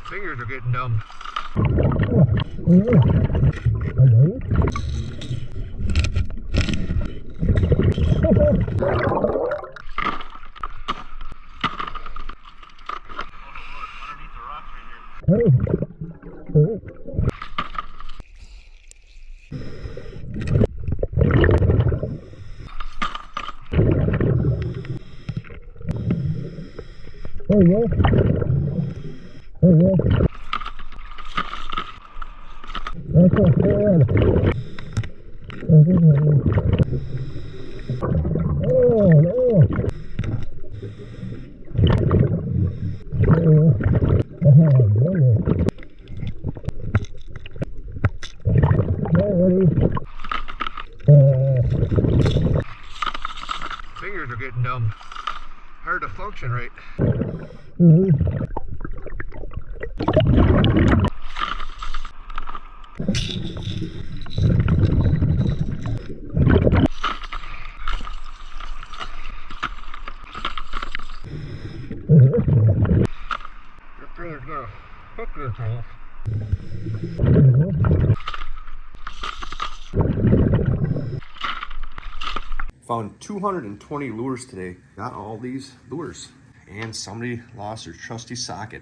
Fingers are getting numb. There you go. There you go. That's not bad. Oh, no. There you go. Fingers are getting numb. Hard to function right. Your brother's got a hook that's off. Found 220 lures today. Got all these lures. And somebody lost their trusty socket.